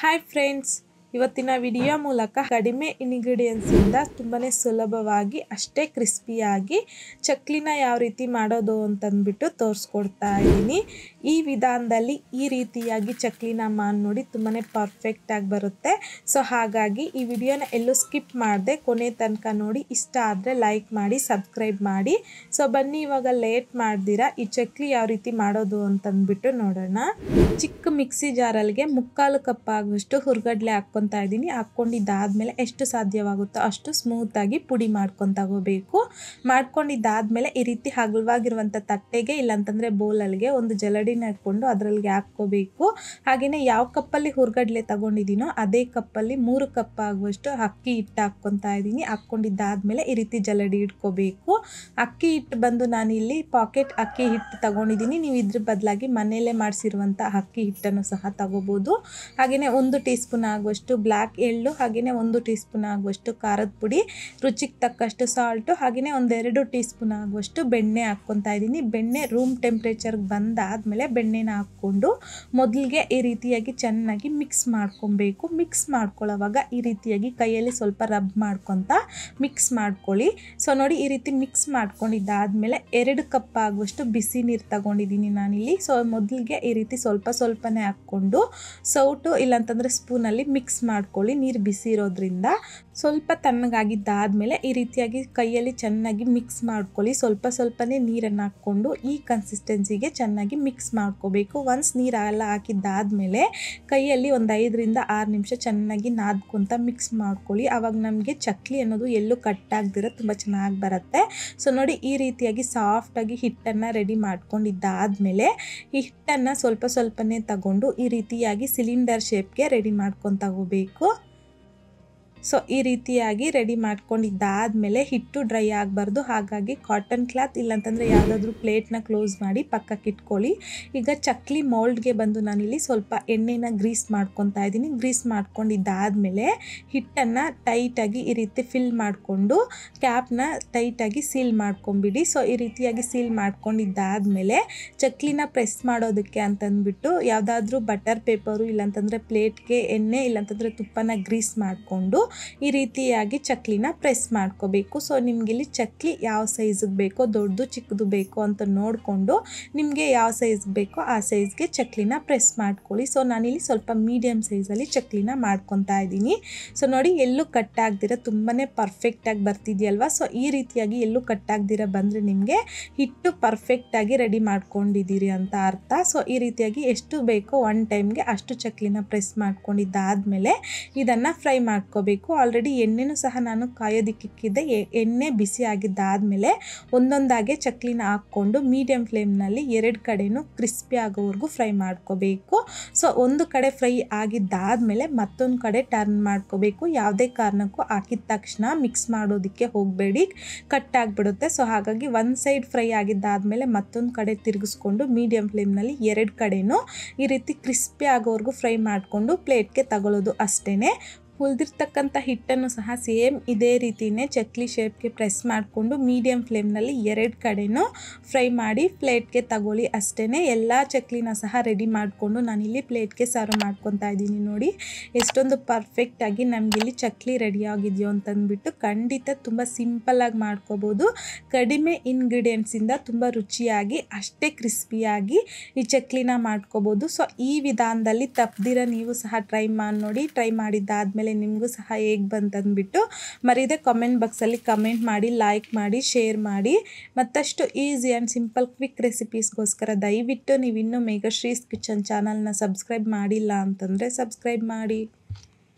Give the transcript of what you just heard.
Hi friends, ಇವತ್ತಿನ video ಮೂಲಕ ಕಡಿಮೆ ಇಂಗ್ರೀಡಿಯೆಂಟ್ಸಿಂದ ತುಂಬಾ ಸುಲಭವಾಗಿ ಅಷ್ಟೇ ಕ್ರಿಸ್ಪಿಯಾಗಿ ಚಕ್ಲಿನ ಯಾವ ರೀತಿ ಮಾಡೋದು ಅಂತಂದ್ಬಿಟ್ಟು ತೋರಿಸ್ಕೊಡ್ತಾ ಇದ್ದೀನಿ. ಈ ವಿಧಾನದಲ್ಲಿ ಈ ರೀತಿಯಾಗಿ ಚಕ್ಲಿನ ಮಾಡಿ ನೋಡಿ ತುಂಬಾ ಪರ್ಫೆಕ್ಟಾಗಿ ಬರುತ್ತೆ. ಸೊ ಹಾಗಾಗಿ ಈ ವಿಡಿಯೋನ ಎಲ್ಲೂ ಸ್ಕಿಪ್ ಮಾಡದೆ ಕೊನೆ ತನಕ ನೋಡಿ. ಇಷ್ಟ ಆದರೆ ಲೈಕ್ ಮಾಡಿ, ಸಬ್ಸ್ಕ್ರೈಬ್ ಮಾಡಿ. ಸೊ ಬನ್ನಿ ಇವಾಗ ಲೇಟ್ ಮಾಡ್ದಿರಾ ಈ ಚಕ್ಲಿ ಯಾವ ರೀತಿ ಮಾಡೋದು ಅಂತಂದ್ಬಿಟ್ಟು ನೋಡೋಣ. ಚಿಕ್ಕ ಮಿಕ್ಸಿ ಜಾರಲ್ಲಿಗೆ 3/4 ಕಪ್ ಆಗುವಷ್ಟು ಹುರ್ಗಡ್ಲೆ ಹಾಕ್ಕೊತಾ ಇದ್ದೀನಿ. ಹಾಕ್ಕೊಂಡಿದ್ದಾದ್ಮೇಲೆ ಎಷ್ಟು ಸಾಧ್ಯವಾಗುತ್ತೋ ಅಷ್ಟು ಸ್ಮೂತಾಗಿ ಪುಡಿ ಮಾಡ್ಕೊಂಡು ತಗೋಬೇಕು. ಮಾಡ್ಕೊಂಡಿದ್ದಾದ್ಮೇಲೆ ಈ ರೀತಿ ಹಗಲವಾಗಿರುವಂಥ ತಟ್ಟೆಗೆ ಇಲ್ಲಾಂತಂದರೆ ಬೌಲಲ್ಲಿಗೆ ಒಂದು ಜಲಡಿನ ಹಾಕ್ಕೊಂಡು ಅದರಲ್ಲಿಗೆ ಹಾಕ್ಕೋಬೇಕು. ಹಾಗೆಯೇ ಯಾವ ಕಪ್ಪಲ್ಲಿ ಹುರ್ಗಡ್ಲೆ ತಗೊಂಡಿದ್ದೀನೋ ಅದೇ ಕಪ್ಪಲ್ಲಿ 3 ಕಪ್ ಆಗುವಷ್ಟು ಅಕ್ಕಿ ಹಿಟ್ಟು ಹಾಕ್ಕೊತಾ ಇದ್ದೀನಿ. ಹಾಕ್ಕೊಂಡಿದ್ದಾದ್ಮೇಲೆ ಈ ರೀತಿ ಜಲಡಿ ಇಟ್ಕೋಬೇಕು. ಅಕ್ಕಿ ಹಿಟ್ಟು ಬಂದು ನಾನಿಲ್ಲಿ ಪಾಕೆಟ್ ಅಕ್ಕಿ ಹಿಟ್ಟು ತಗೊಂಡಿದ್ದೀನಿ. ನೀವು ಇದ್ರ ಬದಲಾಗಿ ಮನೆಯಲ್ಲೇ ಮಾಡಿಸಿರುವಂಥ ಅಕ್ಕಿ ಹಿಟ್ಟನ್ನು ಸಹ ತಗೋಬೋದು. ಹಾಗೆಯೇ 1 ಟೀ ಸ್ಪೂನ್ ಆಗುವಷ್ಟು ಬ್ಲ್ಯಾಕ್ ಎಳ್ಳು, ಹಾಗೆಯೇ 1 ಟೀ ಸ್ಪೂನ್ ಆಗುವಷ್ಟು ಖಾರದ ಪುಡಿ, ರುಚಿಗೆ ತಕ್ಕಷ್ಟು ಸಾಲ್ಟು, ಹಾಗೆಯೇ 1-2 ಟೀ ಸ್ಪೂನ್ ಆಗುವಷ್ಟು ಬೆಣ್ಣೆ ಹಾಕ್ಕೊತಾ ಇದ್ದೀನಿ. ಬೆಣ್ಣೆ ರೂಮ್ ಟೆಂಪ್ರೇಚರ್ಗೆ ಬಂದಾದಮೇಲೆ ಬೆಣ್ಣೆನ ಹಾಕ್ಕೊಂಡು ಮೊದಲಿಗೆ ಈ ರೀತಿಯಾಗಿ ಚೆನ್ನಾಗಿ ಮಿಕ್ಸ್ ಮಾಡ್ಕೊಬೇಕು. ಮಿಕ್ಸ್ ಮಾಡ್ಕೊಳ್ಳೋವಾಗ ಈ ರೀತಿಯಾಗಿ ಕೈಯಲ್ಲಿ ಸ್ವಲ್ಪ ರಬ್ ಮಾಡ್ಕೊತಾ ಮಿಕ್ಸ್ ಮಾಡ್ಕೊಳ್ಳಿ. ಸೊ ನೋಡಿ, ಈ ರೀತಿ ಮಿಕ್ಸ್ ಮಾಡ್ಕೊಂಡಿದ್ದಾದಮೇಲೆ 2 ಕಪ್ ಆಗುವಷ್ಟು ಬಿಸಿ ನೀರು ತಗೊಂಡಿದ್ದೀನಿ ನಾನಿಲ್ಲಿ. ಸೊ ಮೊದಲಿಗೆ ಈ ರೀತಿ ಸ್ವಲ್ಪನೇ ಹಾಕ್ಕೊಂಡು ಸೌಟು ಇಲ್ಲಾಂತಂದರೆ ಸ್ಪೂನಲ್ಲಿ ಮಿಕ್ಸ್ ಮಾಡ್ಕೊಳ್ಳಿ. ನೀರು ಬಿಸಿ ಇರೋದ್ರಿಂದ ಸ್ವಲ್ಪ ತಣ್ಣಗಾಗಿದ್ದಾದಮೇಲೆ ಈ ರೀತಿಯಾಗಿ ಕೈಯಲ್ಲಿ ಚೆನ್ನಾಗಿ ಮಿಕ್ಸ್ ಮಾಡ್ಕೊಳ್ಳಿ. ಸ್ವಲ್ಪನೇ ನೀರನ್ನು ಹಾಕ್ಕೊಂಡು ಈ ಕನ್ಸಿಸ್ಟೆನ್ಸಿಗೆ ಚೆನ್ನಾಗಿ ಮಿಕ್ಸ್ ಮಾಡ್ಕೋಬೇಕು. ಒನ್ಸ್ ನೀರೆಲ್ಲ ಹಾಕಿದ್ದಾದಮೇಲೆ ಕೈಯಲ್ಲಿ ಒಂದು 5-6 ನಿಮಿಷ ಚೆನ್ನಾಗಿ ನಾದ್ಕೊತ ಮಿಕ್ಸ್ ಮಾಡ್ಕೊಳ್ಳಿ. ಆವಾಗ ನಮಗೆ ಚಕ್ಲಿ ಅನ್ನೋದು ಎಲ್ಲೂ ಕಟ್ಟಾಗ್ದಿರ ತುಂಬ ಚೆನ್ನಾಗಿ ಬರುತ್ತೆ. ಸೊ ನೋಡಿ, ಈ ರೀತಿಯಾಗಿ ಸಾಫ್ಟಾಗಿ ಹಿಟ್ಟನ್ನು ರೆಡಿ ಮಾಡ್ಕೊಂಡಿದ್ದಾದಮೇಲೆ ಈ ಹಿಟ್ಟನ್ನು ಸ್ವಲ್ಪನೇ ತಗೊಂಡು ಈ ರೀತಿಯಾಗಿ ಸಿಲಿಂಡರ್ ಶೇಪ್ಗೆ ರೆಡಿ ಮಾಡ್ಕೊಂಡು ತಗೋಬೇಕು. ಸೊ ಈ ರೀತಿಯಾಗಿ ರೆಡಿ ಮಾಡ್ಕೊಂಡಿದ್ದಾದಮೇಲೆ ಹಿಟ್ಟು ಡ್ರೈ ಆಗಬಾರ್ದು. ಹಾಗಾಗಿ ಕಾಟನ್ ಕ್ಲಾತ್ ಇಲ್ಲಾಂತಂದರೆ ಯಾವುದಾದ್ರೂ ಪ್ಲೇಟ್ನ ಕ್ಲೋಸ್ ಮಾಡಿ ಪಕ್ಕಕ್ಕೆ ಇಟ್ಕೊಳ್ಳಿ. ಈಗ ಚಕ್ಲಿ ಮೋಲ್ಡ್ಗೆ ಬಂದು ನಾನಿಲ್ಲಿ ಸ್ವಲ್ಪ ಎಣ್ಣೆನ ಗ್ರೀಸ್ ಮಾಡ್ಕೊತಾ ಇದ್ದೀನಿ. ಗ್ರೀಸ್ ಮಾಡ್ಕೊಂಡಿದ್ದಾದಮೇಲೆ ಹಿಟ್ಟನ್ನು ಟೈಟಾಗಿ ಈ ರೀತಿ ಫಿಲ್ ಮಾಡಿಕೊಂಡು ಕ್ಯಾಪ್ನ ಟೈಟಾಗಿ ಸೀಲ್ ಮಾಡ್ಕೊಂಬಿಡಿ. ಸೊ ಈ ರೀತಿಯಾಗಿ ಸೀಲ್ ಮಾಡ್ಕೊಂಡಿದ್ದಾದಮೇಲೆ ಚಕ್ಲಿನ ಪ್ರೆಸ್ ಮಾಡೋದಕ್ಕೆ ಅಂತಂದ್ಬಿಟ್ಟು ಯಾವುದಾದ್ರೂ ಬಟರ್ ಪೇಪರು ಇಲ್ಲಾಂತಂದರೆ ಪ್ಲೇಟ್ಗೆ ಎಣ್ಣೆ ಇಲ್ಲಾಂತಂದರೆ ತುಪ್ಪನ ಗ್ರೀಸ್ ಮಾಡಿಕೊಂಡು ಈ ರೀತಿಯಾಗಿ ಚಕ್ಲಿನ ಪ್ರೆಸ್ ಮಾಡ್ಕೋಬೇಕು. ಸೊ ನಿಮ್ಗೆ ಇಲ್ಲಿ ಚಕ್ಲಿ ಯಾವ ಸೈಜಿಗೆ ಬೇಕೋ, ದೊಡ್ಡದು ಚಿಕ್ಕದು ಬೇಕೋ ಅಂತ ನೋಡಿಕೊಂಡು ನಿಮಗೆ ಯಾವ ಸೈಜ್ಗೆ ಬೇಕೋ ಆ ಸೈಜ್ಗೆ ಚಕ್ಲಿನ ಪ್ರೆಸ್ ಮಾಡ್ಕೊಳ್ಳಿ. ಸೊ ನಾನಿಲ್ಲಿ ಸ್ವಲ್ಪ ಮೀಡಿಯಮ್ ಸೈಜಲ್ಲಿ ಚಕ್ಲಿನ ಮಾಡ್ಕೊತಾ ಇದ್ದೀನಿ. ಸೊ ನೋಡಿ, ಎಲ್ಲೂ ಕಟ್ಟಾಗ್ದಿರ ತುಂಬಾ ಪರ್ಫೆಕ್ಟಾಗಿ ಬರ್ತಿದೆಯಲ್ವಾ. ಸೊ ಈ ರೀತಿಯಾಗಿ ಎಲ್ಲೂ ಕಟ್ಟಾಗ್ದಿರ ಬಂದರೆ ನಿಮಗೆ ಹಿಟ್ಟು ಪರ್ಫೆಕ್ಟಾಗಿ ರೆಡಿ ಮಾಡ್ಕೊಂಡಿದ್ದೀರಿ ಅಂತ ಅರ್ಥ. ಸೊ ಈ ರೀತಿಯಾಗಿ ಎಷ್ಟು ಬೇಕೋ ಒನ್ ಟೈಮ್ಗೆ ಅಷ್ಟು ಚಕ್ಲಿನ ಪ್ರೆಸ್ ಮಾಡ್ಕೊಂಡಿದ್ದಾದಮೇಲೆ ಇದನ್ನು ಫ್ರೈ ಮಾಡ್ಕೋಬೇಕು. ಆಲ್ರೆಡಿ ಎಣ್ಣೆನೂ ಸಹ ನಾನು ಕಾಯೋದಿಕ್ಕಿದ್ದೆ. ಎಣ್ಣೆ ಬಿಸಿ ಆಗಿದ್ದಾದಮೇಲೆ ಒಂದೊಂದಾಗೆ ಚಕ್ಲಿನ ಹಾಕ್ಕೊಂಡು ಮೀಡಿಯಂ ಫ್ಲೇಮ್ನಲ್ಲಿ 2 ಕಡೆನೂ ಕ್ರಿಸ್ಪಿ ಆಗೋವರೆಗೂ ಫ್ರೈ ಮಾಡ್ಕೋಬೇಕು. ಸೊ ಒಂದು ಕಡೆ ಫ್ರೈ ಆಗಿದ್ದಾದಮೇಲೆ ಮತ್ತೊಂದು ಕಡೆ ಟರ್ನ್ ಮಾಡ್ಕೋಬೇಕು. ಯಾವುದೇ ಕಾರಣಕ್ಕೂ ಹಾಕಿದ ತಕ್ಷಣ ಮಿಕ್ಸ್ ಮಾಡೋದಕ್ಕೆ ಹೋಗಬೇಡಿ, ಕಟ್ ಆಗಿಬಿಡುತ್ತೆ. ಸೊ ಹಾಗಾಗಿ ಒಂದು ಸೈಡ್ ಫ್ರೈ ಆಗಿದ್ದಾದಮೇಲೆ ಮತ್ತೊಂದು ಕಡೆ ತಿರುಗಿಸ್ಕೊಂಡು ಮೀಡಿಯಂ ಫ್ಲೇಮ್ನಲ್ಲಿ 2 ಕಡೆನೂ ಈ ರೀತಿ ಕ್ರಿಸ್ಪಿ ಆಗೋವರೆಗೂ ಫ್ರೈ ಮಾಡಿಕೊಂಡು ಪ್ಲೇಟ್ಗೆ ತಗೊಳ್ಳೋದು ಅಷ್ಟೇ. ಉಳಿದಿರ್ತಕ್ಕಂಥ ಹಿಟ್ಟನ್ನು ಸಹ ಸೇಮ್ ಇದೇ ರೀತಿಯೇ ಚಕ್ಲಿ ಶೇಪ್ಗೆ ಪ್ರೆಸ್ ಮಾಡಿಕೊಂಡು ಮೀಡಿಯಂ ಫ್ಲೇಮ್ನಲ್ಲಿ 2 ಕಡೆನೂ ಫ್ರೈ ಮಾಡಿ ಪ್ಲೇಟ್ಗೆ ತಗೊಳ್ಳಿ ಅಷ್ಟೇ. ಎಲ್ಲ ಚಕ್ಲಿನ ಸಹ ರೆಡಿ ಮಾಡಿಕೊಂಡು ನಾನಿಲ್ಲಿ ಪ್ಲೇಟ್ಗೆ ಸರ್ವ್ ಮಾಡ್ಕೊತಾ ಇದ್ದೀನಿ. ನೋಡಿ ಎಷ್ಟೊಂದು ಪರ್ಫೆಕ್ಟಾಗಿ ನಮಗಿಲ್ಲಿ ಚಕ್ಲಿ ರೆಡಿ ಆಗಿದೆಯೋ ಅಂತಂದ್ಬಿಟ್ಟು. ಖಂಡಿತ ತುಂಬ ಸಿಂಪಲ್ಲಾಗಿ ಮಾಡ್ಕೋಬೋದು. ಕಡಿಮೆ ಇಂಗ್ರೀಡಿಯೆಂಟ್ಸಿಂದ ತುಂಬ ರುಚಿಯಾಗಿ ಅಷ್ಟೇ ಕ್ರಿಸ್ಪಿಯಾಗಿ ಈ ಚಕ್ಲಿನ ಮಾಡ್ಕೋಬೋದು. ಸೊ ಈ ವಿಧಾನದಲ್ಲಿ ತಪ್ಪದಿರ ನೀವು ಸಹ ಟ್ರೈ ಮಾಡಿ ನೋಡಿ. ಟ್ರೈ ಮಾಡಿದ್ದಾದಮೇಲೆ ನಿಮಗೂ ಸಹ ಹೇಗೆ ಬಂತಂದ್ಬಿಟ್ಟು ಮರೀದೆ ಕಾಮೆಂಟ್ ಬಾಕ್ಸಲ್ಲಿ ಕಮೆಂಟ್ ಮಾಡಿ, ಲೈಕ್ ಮಾಡಿ, ಶೇರ್ ಮಾಡಿ. ಮತ್ತಷ್ಟು ಈಸಿ ಆ್ಯಂಡ್ ಸಿಂಪಲ್ ಕ್ವಿಕ್ ರೆಸಿಪೀಸ್ಗೋಸ್ಕರ ದಯವಿಟ್ಟು ನೀವಿನ್ನೂ ಮೇಘಶ್ರೀಸ್ ಕಿಚನ್ ಚಾನಲ್ನ ಸಬ್ಸ್ಕ್ರೈಬ್ ಮಾಡಿಲ್ಲ ಅಂತಂದರೆ ಸಬ್ಸ್ಕ್ರೈಬ್ ಮಾಡಿ.